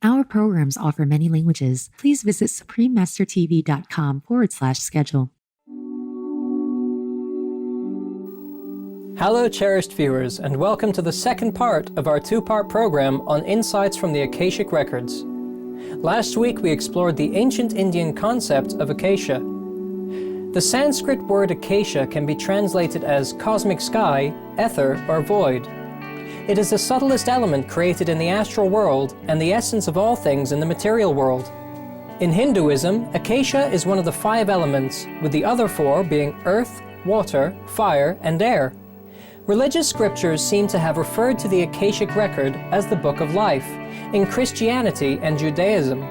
Our programs offer many languages. Please visit suprememastertv.com/schedule. Hello, cherished viewers, and welcome to the second part of our two-part program on insights from the Akashic Records. Last week, we explored the ancient Indian concept of Akasha. The Sanskrit word Akasha can be translated as cosmic sky, ether, or void. It is the subtlest element created in the astral world and the essence of all things in the material world. In Hinduism, Akasha is one of the 5 elements, with the other 4 being earth, water, fire, and air. Religious scriptures seem to have referred to the Akashic record as the Book of Life in Christianity and Judaism,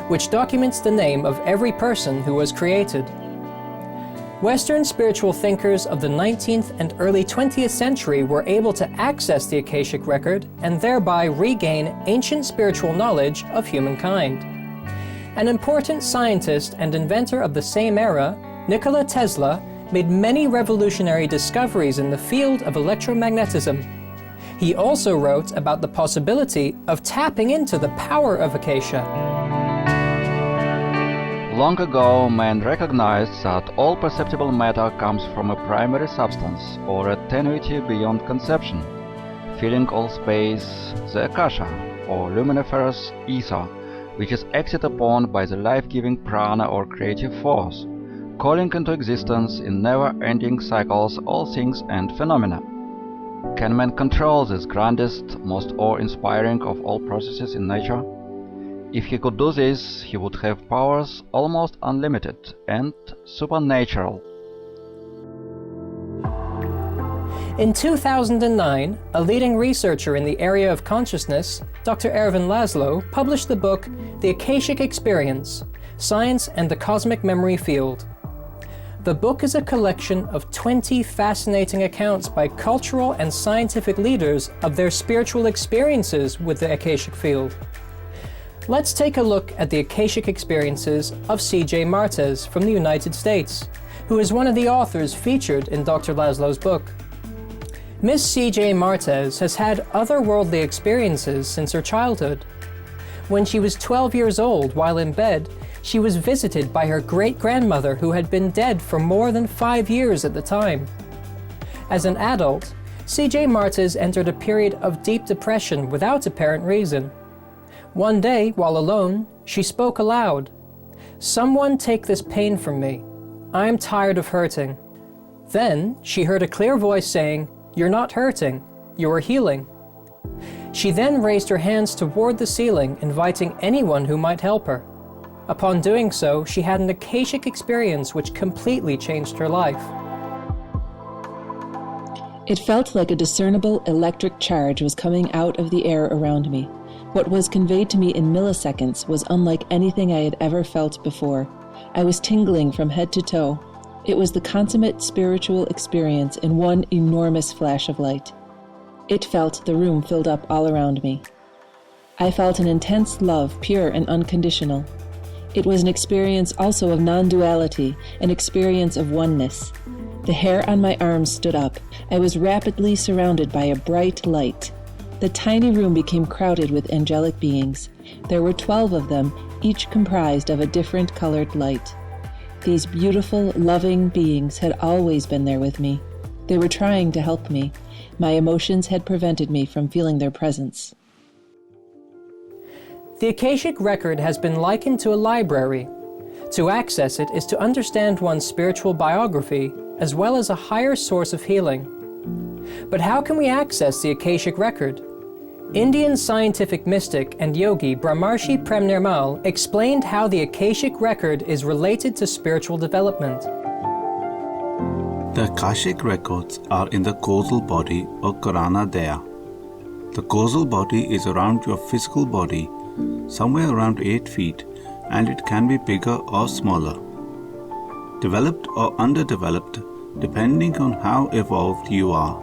which documents the name of every person who was created. Western spiritual thinkers of the 19th and early 20th century were able to access the Akashic record and thereby regain ancient spiritual knowledge of humankind. An important scientist and inventor of the same era, Nikola Tesla, made many revolutionary discoveries in the field of electromagnetism. He also wrote about the possibility of tapping into the power of Akasha. Long ago, man recognized that all perceptible matter comes from a primary substance, or a tenuity beyond conception, filling all space, the akasha, or luminiferous ether, which is acted upon by the life-giving prana or creative force, calling into existence in never-ending cycles all things and phenomena. Can man control this grandest, most awe-inspiring of all processes in nature? If he could do this, he would have powers almost unlimited and supernatural. In 2009, a leading researcher in the area of consciousness, Dr. Ervin Laszlo, published the book The Akashic Experience: Science and the Cosmic Memory Field. The book is a collection of 20 fascinating accounts by cultural and scientific leaders of their spiritual experiences with the Akashic field. Let's take a look at the Akashic experiences of C.J. Martez from the United States, who is one of the authors featured in Dr. Laszlo's book. Miss C.J. Martez has had otherworldly experiences since her childhood. When she was 12 years old, while in bed, she was visited by her great-grandmother who had been dead for more than 5 years at the time. As an adult, C.J. Martez entered a period of deep depression without apparent reason. One day, while alone, she spoke aloud. "Someone take this pain from me. I am tired of hurting." Then she heard a clear voice saying, "You're not hurting, you are healing." She then raised her hands toward the ceiling, inviting anyone who might help her. Upon doing so, she had an Akashic experience which completely changed her life. It felt like a discernible electric charge was coming out of the air around me. What was conveyed to me in milliseconds was unlike anything I had ever felt before. I was tingling from head to toe. It was the consummate spiritual experience in one enormous flash of light. It felt the room filled up all around me. I felt an intense love, pure and unconditional. It was an experience also of non-duality, an experience of oneness. The hair on my arms stood up. I was rapidly surrounded by a bright light. The tiny room became crowded with angelic beings. There were 12 of them, each comprised of a different colored light. These beautiful, loving beings had always been there with me. They were trying to help me. My emotions had prevented me from feeling their presence. The Akashic record has been likened to a library. To access it is to understand one's spiritual biography, as well as a higher source of healing. But how can we access the Akashic record? Indian scientific mystic and yogi Brahmarshi Prem Nirmal explained how the Akashic record is related to spiritual development. The Akashic records are in the causal body or karana deha. The causal body is around your physical body, somewhere around 8 feet, and it can be bigger or smaller. Developed or underdeveloped, depending on how evolved you are.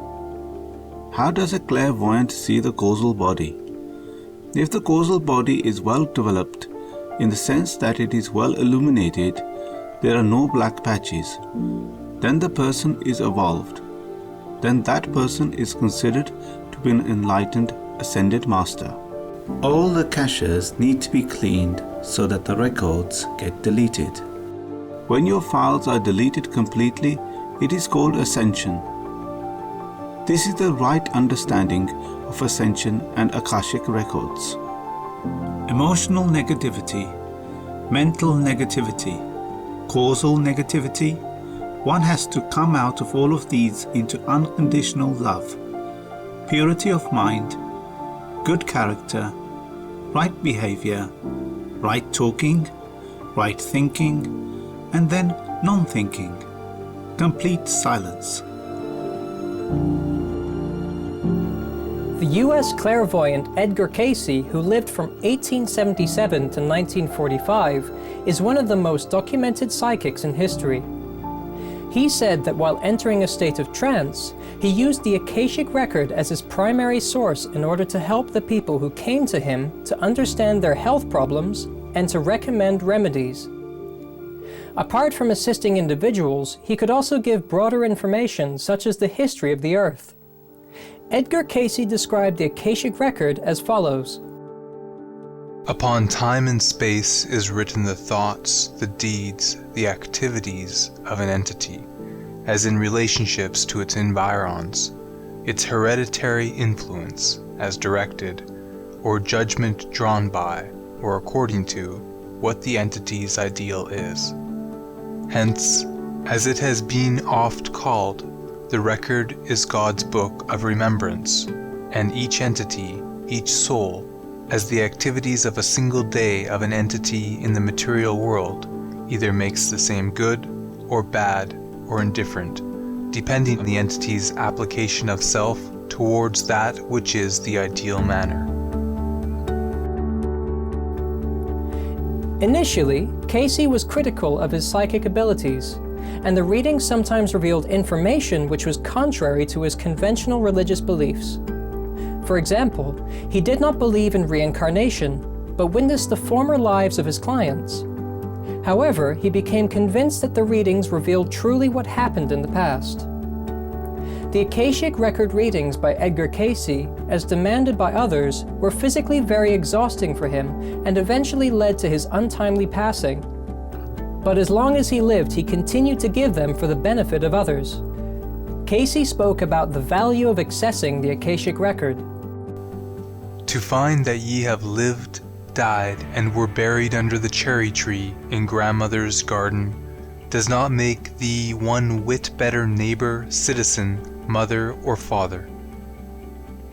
How does a clairvoyant see the causal body? If the causal body is well developed, in the sense that it is well illuminated, there are no black patches, then the person is evolved. Then that person is considered to be an enlightened, ascended master. All the akashas need to be cleaned so that the records get deleted. When your files are deleted completely, it is called ascension. This is the right understanding of ascension and Akashic records. Emotional negativity, mental negativity, causal negativity, one has to come out of all of these into unconditional love, purity of mind, good character, right behavior, right talking, right thinking, and then non-thinking, complete silence. The US clairvoyant Edgar Cayce, who lived from 1877 to 1945, is one of the most documented psychics in history. He said that while entering a state of trance, he used the Akashic record as his primary source in order to help the people who came to him to understand their health problems and to recommend remedies. Apart from assisting individuals, he could also give broader information such as the history of the Earth. Edgar Cayce described the Akashic record as follows. Upon time and space is written the thoughts, the deeds, the activities of an entity, as in relationships to its environs, its hereditary influence as directed, or judgment drawn by, or according to, what the entity's ideal is. Hence, as it has been oft called, the record is God's book of remembrance, and each entity, each soul, as the activities of a single day of an entity in the material world, either makes the same good, or bad, or indifferent, depending on the entity's application of self towards that which is the ideal manner. Initially, Cayce was critical of his psychic abilities, and the readings sometimes revealed information which was contrary to his conventional religious beliefs. For example, he did not believe in reincarnation, but witnessed the former lives of his clients. However, he became convinced that the readings revealed truly what happened in the past. The Akashic record readings by Edgar Cayce, as demanded by others, were physically very exhausting for him and eventually led to his untimely passing. But as long as he lived, he continued to give them for the benefit of others. Cayce spoke about the value of accessing the Akashic record. To find that ye have lived, died, and were buried under the cherry tree in grandmother's garden does not make thee one whit better neighbor, citizen, mother, or father.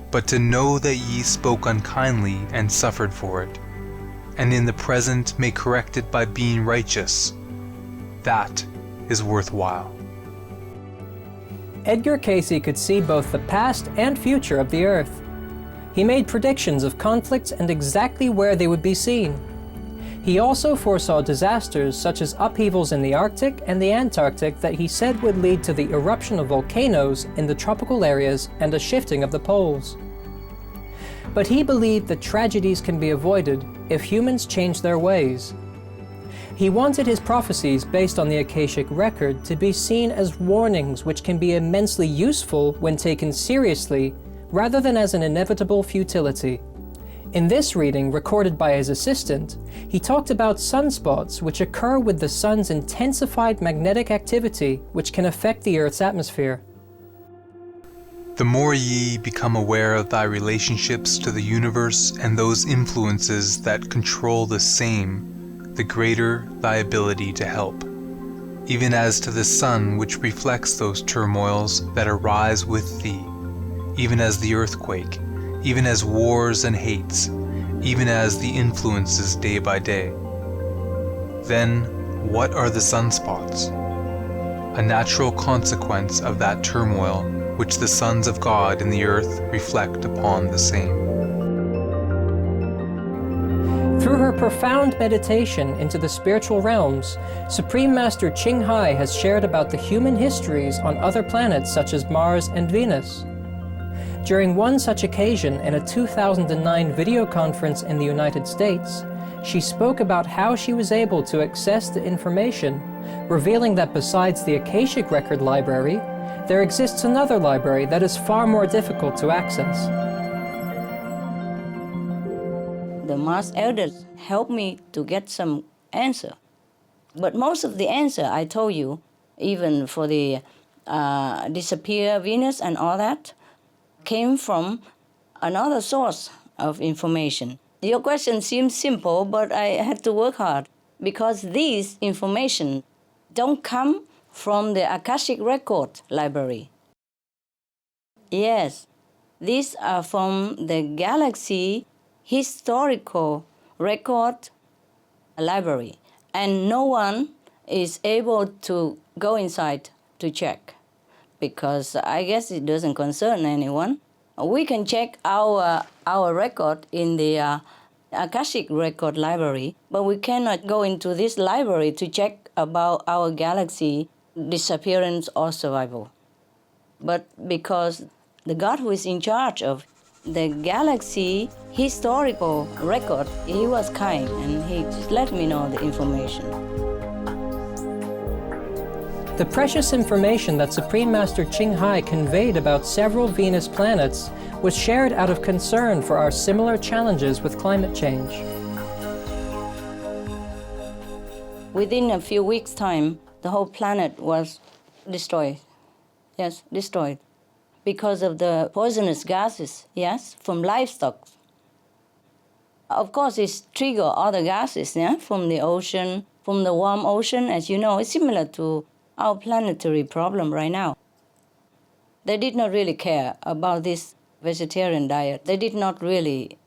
But to know that ye spoke unkindly and suffered for it, and in the present may correct it by being righteous, that is worthwhile. Edgar Cayce could see both the past and future of the Earth. He made predictions of conflicts and exactly where they would be seen. He also foresaw disasters such as upheavals in the Arctic and the Antarctic that he said would lead to the eruption of volcanoes in the tropical areas and a shifting of the poles. But he believed that tragedies can be avoided if humans change their ways. He wanted his prophecies based on the Akashic record to be seen as warnings which can be immensely useful when taken seriously, rather than as an inevitable futility. In this reading, recorded by his assistant, he talked about sunspots which occur with the sun's intensified magnetic activity which can affect the Earth's atmosphere. The more ye become aware of thy relationships to the universe and those influences that control the same, the greater thy ability to help, even as to the sun which reflects those turmoils that arise with thee, even as the earthquake, even as wars and hates, even as the influences day by day. Then, what are the sunspots? A natural consequence of that turmoil which the sons of God in the earth reflect upon the same. Through her profound meditation into the spiritual realms, Supreme Master Ching Hai has shared about the human histories on other planets such as Mars and Venus. During one such occasion in a 2009 video conference in the United States, she spoke about how she was able to access the information, revealing that besides the Akashic Record Library, there exists another library that is far more difficult to access. the Master Elders helped me to get some answer. But most of the answer I told you, even for the disappear Venus and all that, came from another source of information. Your question seems simple, but I had to work hard because these information don't come from the Akashic record library. Yes, these are from the Galaxy Historical Record Library, and no one is able to go inside to check because I guess it doesn't concern anyone. We can check our record in the Akashic Record Library, but we cannot go into this library to check about our galaxy disappearance or survival. But because the God who is in charge of the galaxy historical record, he was kind and he just let me know the information. The precious information that Supreme Master Ching Hai conveyed about several Venus planets was shared out of concern for our similar challenges with climate change. Within a few weeks' time, the whole planet was destroyed. Yes, destroyed. Because of the poisonous gases, yes, from livestock. Of course, it's trigger other gases, yeah, from the ocean, from the warm ocean, as you know, it's similar to our planetary problem right now. They did not really care about this vegetarian diet. They did not really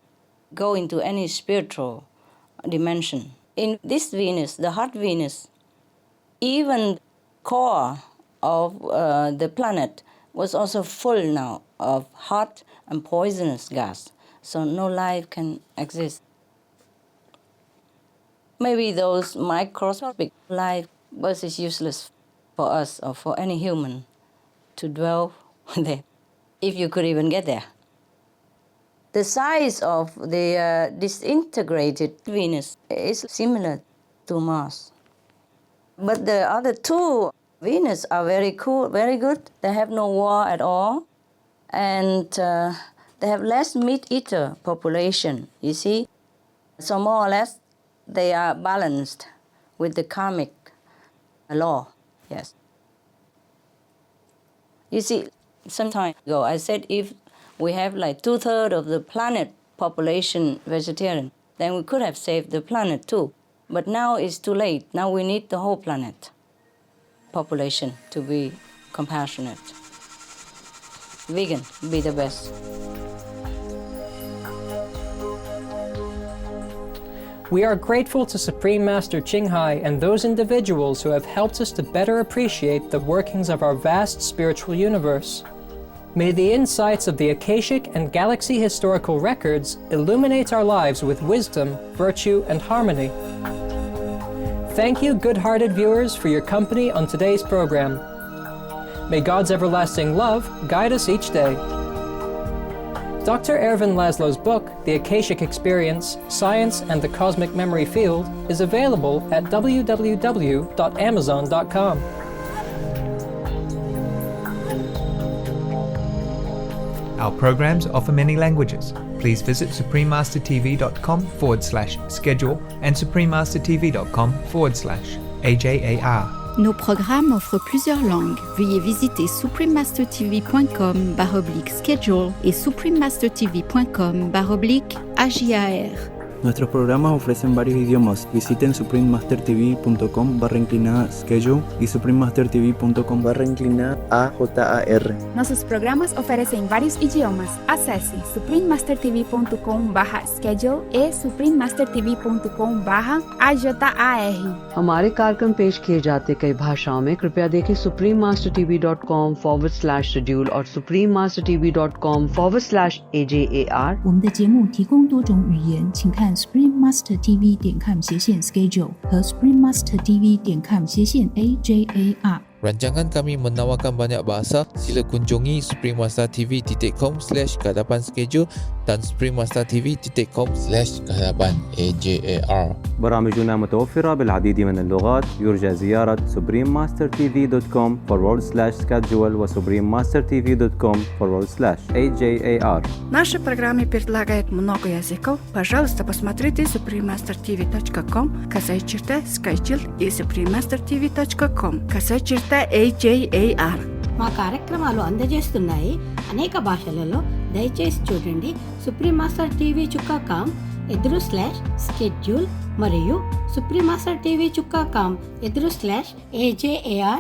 go into any spiritual dimension. In this Venus, the hot Venus, even core of the planet was also full now of hot and poisonous gas, so no life can exist. Maybe those microscopic life, but it's useless for us or for any human to dwell there, if you could even get there. The size of the disintegrated Venus is similar to Mars. But the other two Venus are very cool, very good. They have no war at all. And they have less meat-eater population, you see. So more or less, they are balanced with the karmic law, yes. You see, some time ago, I said if we have like 2/3 of the planet population vegetarian, then we could have saved the planet too. But now it's too late. Now we need the whole planet population to be compassionate. Vegan be the best. We are grateful to Supreme Master Ching Hai and those individuals who have helped us to better appreciate the workings of our vast spiritual universe. May the insights of the Akashic and Galaxy historical records illuminate our lives with wisdom, virtue, and harmony. Thank you, good-hearted viewers, for your company on today's program. May God's everlasting love guide us each day. Dr. Ervin Laszlo's book, The Akashic Experience, Science and the Cosmic Memory Field, is available at www.amazon.com. Our programs offer many languages. Please visit suprememastertv.com/schedule and suprememastertv.com/AJAR. Nos programmes offrent plusieurs langues. Veuillez visiter suprememastertv.com/schedule et suprememastertv.com/AJAR. Nuestros programas ofrecen varios idiomas. Visiten suprememastertv.com/schedule y suprememastertv.com/AJAR. Nossos programas oferecem vários idiomas. Acesse suprememastertv.com/schedule e suprememastertv.com/AJAR. हमारे कार्यक्रम पेश किए जाते कई भाषाओं में कृपया देखें suprememastertv.com/schedule और suprememastertv.com/AJAR。我们的节目提供多种语言，请看suprememastertv.com/schedule和suprememastertv.com/AJAR。Rancangan kami menawarkan banyak bahasa. Sila kunjungi suprememastertv.com/kehadapan schedule dan suprememastertv.com/kehadapan AJAR. برامجنا متوفرة بالعديد من اللغات. يرجى زيارة suprememastertv.com/schedule وsuprememastertv.com/AJAR. Наши программы предлагают много языков. Пожалуйста, посмотрите suprememastertv.com, /schedule и suprememastertv.com, /AJAR. మా కార్యక్రమాలు అందజేస్తున్నాయి అనేక భాషలలో. దయచేసి చూడండి suprememastertv.com/schedule మరియు suprememastertv.com/AJAR